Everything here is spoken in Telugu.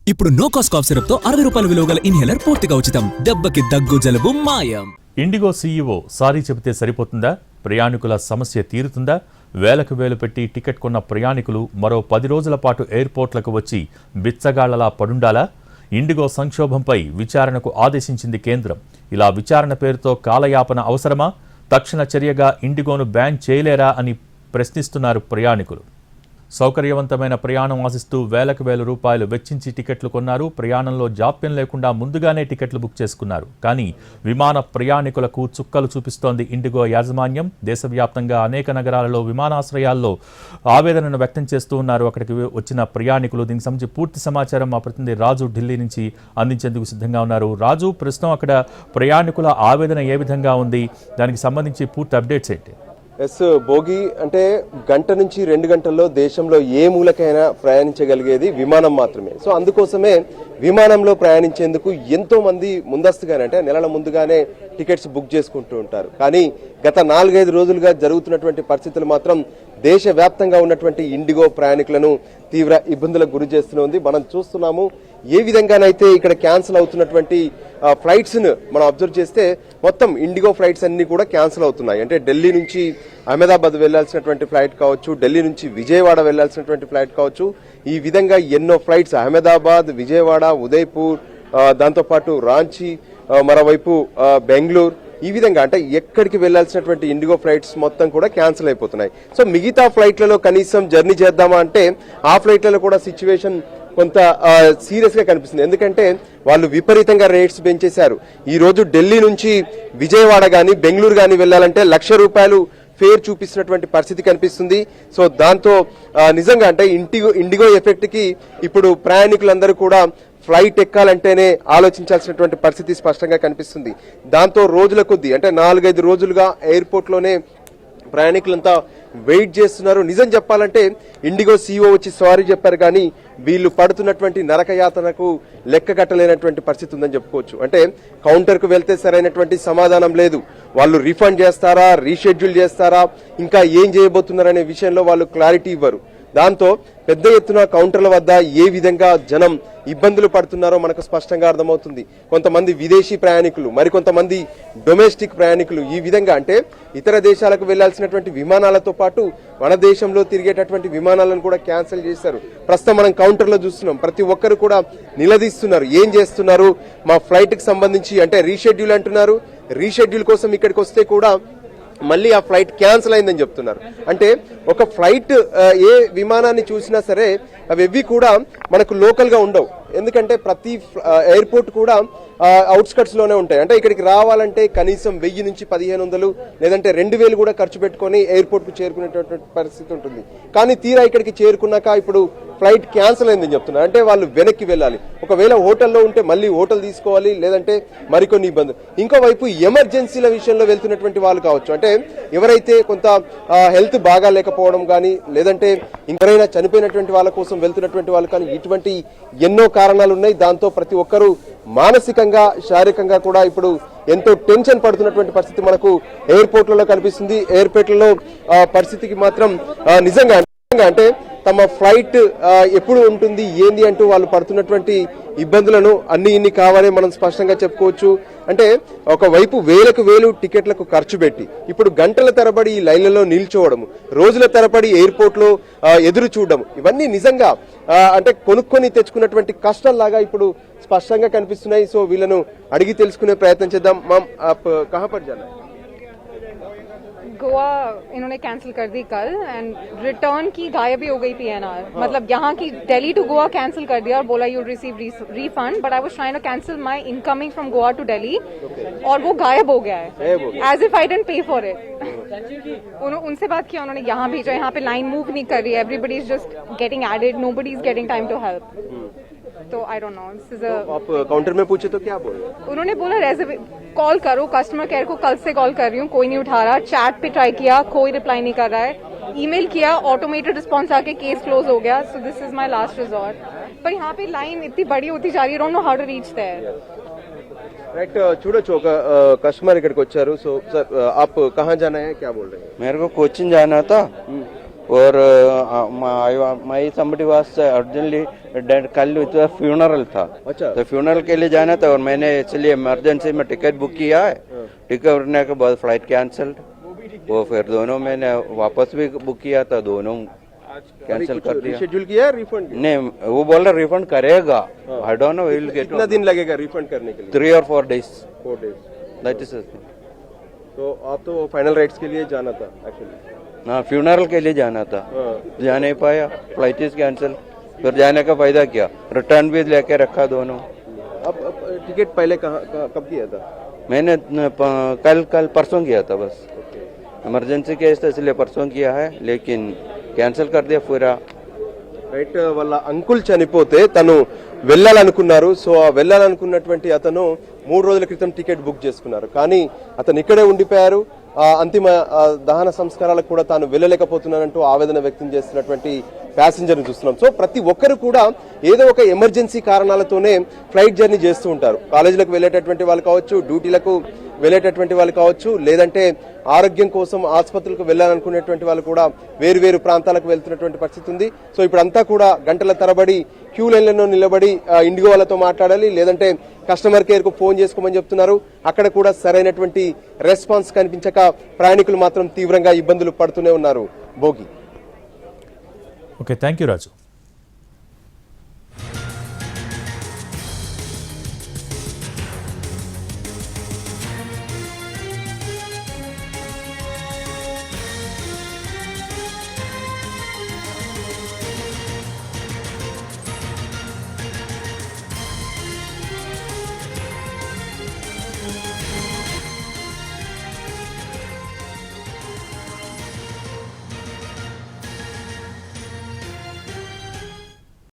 ఇప్పుడు నో కాస్ట్ కాఫ్ సిరప్ తో 60 రూపాయల విలువ గల ఇన్హేలర్ పూర్తిగా ఉచితం. దెబ్బకి దగ్గు జలుబు మాయం. ఇండిగో సీఈఓ సారీ చెబితే సరిపోతుందా? ప్రయాణికుల సమస్య తీరుతుందా? వేలకు వేలు పెట్టి టికెట్ కొన్న ప్రయాణికులు మరో 10 రోజుల పాటు ఎయిర్పోర్ట్లకు వచ్చి బిచ్చగాళ్లలా పడుండాలా? ఇండిగో సంక్షోభంపై విచారణకు ఆదేశించింది కేంద్రం. ఇలా విచారణ పేరుతో కాలయాపన అవసరమా? తక్షణ చర్యగా ఇండిగోను బ్యాన్ చేయలేరా అని ప్రశ్నిస్తున్నారు ప్రయాణికులు. సౌకర్యవంతమైన ప్రయాణం ఆశిస్తూ వేలకు వేల రూపాయలు వెచ్చించి టికెట్లు కొన్నారు. ప్రయాణంలో జాప్యం లేకుండా ముందుగానే టికెట్లు బుక్ చేసుకున్నారు. కానీ విమాన ప్రయాణికులకు చుక్కలు చూపిస్తోంది ఇండిగో యాజమాన్యం. దేశవ్యాప్తంగా అనేక నగరాలలో విమానాశ్రయాల్లో ఆవేదనను వ్యక్తం చేస్తూ ఉన్నారు అక్కడికి వచ్చిన ప్రయాణికులు. దీనికి సంబంధించి పూర్తి సమాచారం మా ప్రతినిధి రాజు ఢిల్లీ నుంచి అందించేందుకు సిద్ధంగా ఉన్నారు. రాజు, ప్రస్తుతం అక్కడ ప్రయాణికుల ఆవేదన ఏ విధంగా ఉంది? దానికి సంబంధించి పూర్తి అప్డేట్స్ ఏంటి? ఎస్ భోగి, అంటే గంట నుంచి 2 గంటల్లో దేశంలో ఏ మూలకైనా ప్రయాణించగలిగేది విమానం మాత్రమే. సో అందుకోసమే విమానంలో ప్రయాణించేందుకు ఎంతో మంది ముందస్తుగానే, అంటే నెలల ముందుగానే టికెట్స్ బుక్ చేసుకుంటూ ఉంటారు. కానీ గత 4-5 రోజులుగా జరుగుతున్నటువంటి పరిస్థితులు మాత్రం దేశవ్యాప్తంగా ఉన్నటువంటి ఇండిగో ప్రయాణికులను తీవ్ర ఇబ్బందులకు గురి చేస్తుంది. మనం చూస్తున్నాము ఏ విధంగానైతే ఇక్కడ క్యాన్సిల్ అవుతున్నటువంటి ఫ్లైట్స్ ను మనం అబ్జర్వ్ చేస్తే మొత్తం ఇండిగో ఫ్లైట్స్ అన్ని కూడా క్యాన్సిల్ అవుతున్నాయి. అంటే ఢిల్లీ నుంచి అహ్మదాబాద్ వెళ్లాల్సినటువంటి ఫ్లైట్ కావచ్చు, ఢిల్లీ నుంచి విజయవాడ వెళ్లాల్సినటువంటి ఫ్లైట్ కావచ్చు, ఈ విధంగా ఎన్నో ఫ్లైట్స్ అహ్మదాబాద్, విజయవాడ, ఉదయ్పూర్, దాంతోపాటు రాంచీ, మరోవైపు బెంగళూరు, ఈ విధంగా అంటే ఎక్కడికి వెళ్లాల్సినటువంటి ఇండిగో ఫ్లైట్స్ మొత్తం కూడా క్యాన్సిల్ అయిపోతున్నాయి. సో మిగతా ఫ్లైట్లలో కనీసం జర్నీ చేద్దామా అంటే ఆ ఫ్లైట్లలో కూడా సిచ్యువేషన్ కొంత సీరియస్ గా కనిపిస్తుంది. ఎందుకంటే వాళ్ళు విపరీతంగా రేట్స్ పెంచేశారు. ఈ రోజు ఢిల్లీ నుంచి విజయవాడ గాని బెంగళూరు గాని వెళ్లాలంటే ₹1,00,000 ఫేర్ చూపిస్తున్నటువంటి పరిస్థితి కనిపిస్తుంది. సో దాంతో నిజంగా అంటే ఇండిగో ఎఫెక్ట్ కి ఇప్పుడు ప్రయాణికులందరూ కూడా ఫ్లైట్ ఎక్కాలంటేనే ఆలోచించాల్సినటువంటి పరిస్థితి స్పష్టంగా కనిపిస్తుంది. దాంతో రోజుల కొద్దీ, అంటే 4-5 రోజులుగా ఎయిర్పోర్ట్ లోనే ప్రయాణికులంతా వెయిట్ చేస్తున్నారు. నిజం చెప్పాలంటే ఇండిగో సీఈఓ వచ్చి సారీ చెప్పారు, కానీ వీళ్ళు పడుతున్నటువంటి నరకయాతనకు లెక్క కట్టలేనటువంటి పరిస్థితి ఉందని చెప్పుకోవచ్చు. అంటే కౌంటర్ కు వెళ్తే సరైనటువంటి సమాధానం లేదు. వాళ్ళు రీఫండ్ చేస్తారా, రీషెడ్యూల్ చేస్తారా, ఇంకా ఏం చేయబోతున్నారనే విషయంలో వాళ్ళు క్లారిటీ ఇవ్వరు. దాంతో పెద్ద ఎత్తున కౌంటర్ల వద్ద ఏ విధంగా జనం ఇబ్బందులు పడుతున్నారో మనకు స్పష్టంగా అర్థమవుతుంది. కొంతమంది విదేశీ ప్రయాణికులు, మరికొంతమంది డొమెస్టిక్ ప్రయాణికులు ఈ విధంగా అంటే ఇతర దేశాలకు వెళ్లాల్సినటువంటి విమానాలతో పాటు మన దేశంలో తిరిగేటటువంటి విమానాలను కూడా క్యాన్సిల్ చేశారు. ప్రస్తుతం మనం కౌంటర్లో చూస్తున్నాం, ప్రతి ఒక్కరు కూడా నిలదీస్తున్నారు. ఏం చేస్తున్నారు, మా ఫ్లైట్ కి సంబంధించి అంటే రీషెడ్యూల్ అంటున్నారు. రీషెడ్యూల్ కోసం ఇక్కడికి వస్తే కూడా మళ్ళీ ఆ ఫ్లైట్ క్యాన్సిల్ అయిందని చెప్తున్నారు. అంటే ఒక ఫ్లైట్ ఏ విమానాన్ని చూసినా సరే అవి కూడా మనకు లోకల్ గా ఉండవు. ఎందుకంటే ప్రతి ఎయిర్పోర్ట్ కూడా అవుట్స్కట్స్ లోనే ఉంటాయి. అంటే ఇక్కడికి రావాలంటే కనీసం 1000 నుంచి 1500 లేదంటే 2000 కూడా ఖర్చు పెట్టుకుని ఎయిర్పోర్ట్ కు చేరుకునేటటువంటి పరిస్థితి ఉంటుంది. కానీ తీరా ఇక్కడికి చేరుకున్నాక ఇప్పుడు ఫ్లైట్ క్యాన్సిల్ అయిందని చెప్తున్నారు. అంటే వాళ్ళు వెనక్కి వెళ్ళాలి. ఒకవేళ హోటల్లో ఉంటే మళ్ళీ హోటల్ తీసుకోవాలి, లేదంటే మరికొన్ని ఇబ్బందులు. ఇంకోవైపు ఎమర్జెన్సీల విషయంలో వెళ్తున్నటువంటి వాళ్ళు కావచ్చు, అంటే ఎవరైతే కొంత హెల్త్ బాగా లేకపోవడం కానీ, లేదంటే ఇంకెవరైనా చనిపోయినటువంటి వాళ్ళ కోసం వెళ్తున్నటువంటి వాళ్ళు కానీ, ఇటువంటి ఎన్నో కారణాలు ఉన్నాయి. దాంతో ప్రతి ఒక్కరూ మానసికంగా, శారీరకంగా కూడా ఇప్పుడు ఎంతో టెన్షన్ పడుతున్నటువంటి పరిస్థితి మనకు ఎయిర్పోర్ట్లలో కనిపిస్తుంది. ఎయిర్పోర్ట్లలో పరిస్థితికి మాత్రం నిజంగా అంటే తమ ఫ్లైట్ ఎప్పుడు ఉంటుంది ఏంది అంటూ వాళ్ళు పడుతున్నటువంటి ఇబ్బందులను ఇన్ని కావాలని మనం స్పష్టంగా చెప్పుకోవచ్చు. అంటే ఒకవైపు వేలకు వేలు టికెట్లకు ఖర్చు పెట్టి ఇప్పుడు గంటల తరబడి ఈ లైన్లలో నిల్చోవడం, రోజుల తరబడి ఎయిర్పోర్ట్ లో ఎదురు చూడడం, ఇవన్నీ నిజంగా అంటే కొనుక్కొని తెచ్చుకున్నటువంటి కష్టాల్లాగా ఇప్పుడు స్పష్టంగా కనిపిస్తున్నాయి. సో వీళ్ళను అడిగి తెలుసుకునే ప్రయత్నం చేద్దాం. మామ్ ఆప్ కహాं पर जाना है? गोवा इन्होंने कैंसिल कर दी कल, एंड रिटर्न की गायब ही हो गई PNR. मतलब यहाँ की दिल्ली टू गोवा कैंसिल कर दिया और बोला you receive refund, but I was trying to cancel my incoming from Goa to Delhi, और वो गायब हो गया है, as if I didn't pay for it. उनसे बात किया, उन्होंने यहाँ भेजा. यहाँ पे लाइन मूव नहीं कर रही है, everybody is just getting added, nobody is getting time to help. तो I don't know, this is आप काउंटर में पूछे तो क्या बोले? उन्होंने बोला कॉल करो, कस्टमर केयर को कल से कॉल कर रही हूँ, कोई नहीं उठा रहा. चैट पे ट्राई किया, कोई रिप्लाई नहीं कर रहा है. ईमेल किया, ऑटोमेटेड रिस्पॉन्स आके केस क्लोज हो गया. So this is my last resort. पर यहाँ पे लाइन इतनी बड़ी होती जा रही है, don't know how to reach there. Right, చూడొచ్చు ఒక కస్టమర్ ఇక్కడికి వచ్చారు. సో సార్, आप कहाँ जाना है, क्या बोल रहे हैं? मेरे को कोचिंग जाना था, और my somebody was urgently dead. कल उसका फ्यूनरल था, अच्छा। तो फ्यूनरल के लिए जाना था और मैंने इसलिए इमरजेंसी में टिकट बुक किया है। टिकट करने के बाद फ्लाइट कैंसल्ड, वो फिर दोनों मैंने वापस भी बुक किया था, दोनों कैंसिल कर दिया। शेड्यूल किया रिफंड? नहीं, वो बोल रहा रिफंड करेगा। आई डोंट नो विल गेट। कितना दिन लगेगा रिफंड करने के लिए? 3 or 4 days। 4 days। That is. तो आप तो फाइनल राइट्स के लिए जाना था एक्चुअली? हाँ, फ्यूनरल के लिए जाना था, जा नहीं पाया, फ्लाइट इज कैंसिल। फिर जाने का फायदा क्या, रिटर्न भी लेके रखा दोनों। अब टिकट पहले कब किया था? मैंने कल परसों किया था, बस इमरजेंसी केस था इसलिए परसों किया है, लेकिन कैंसिल कर दिया पूरा। రైట్, వాళ్ళ అంకుల్ చనిపోతే తను వెళ్ళాలనుకున్నారు. సో ఆ వెళ్ళాలనుకున్నటువంటి అతను 3 రోజుల క్రితం టికెట్ బుక్ చేసుకున్నారు, కానీ అతను ఇక్కడే ఉండిపోయారు. అంతిమ దహన సంస్కారాలకు కూడా తాను వెళ్ళలేకపోతున్నానంటూ ఆవేదన వ్యక్తం చేస్తున్నటువంటి ప్యాసింజర్ ని చూస్తున్నాం. సో ప్రతి ఒక్కరు కూడా ఏదో ఒక ఎమర్జెన్సీ కారణాలతోనే ఫ్లైట్ జర్నీ చేస్తూ ఉంటారు. కాలేజీలకు వెళ్ళేటటువంటి వాళ్ళు కావచ్చు, డ్యూటీలకు వెళ్ళేటటువంటి వాళ్ళు కావచ్చు, లేదంటే ఆరోగ్యం కోసం ఆసుపత్రులకు వెళ్ళాలనుకునేటువంటి వాళ్ళు కూడా వేరు వేరు ప్రాంతాలకు వెళ్తున్నటువంటి పరిస్థితి ఉంది. సో ఇప్పుడంతా కూడా గంటల తరబడి క్యూ లైన్లలో నిలబడి ఇండిగో వాళ్ళతో మాట్లాడాలి, లేదంటే కస్టమర్ కేర్ కు ఫోన్ చేసుకోమని చెప్తున్నారు. అక్కడ కూడా సరైనటువంటి రెస్పాన్స్ కనిపించక ప్రయాణికులు మాత్రం తీవ్రంగా ఇబ్బందులు పడుతూనే ఉన్నారు. Bhogi. Okay, thank you Raju.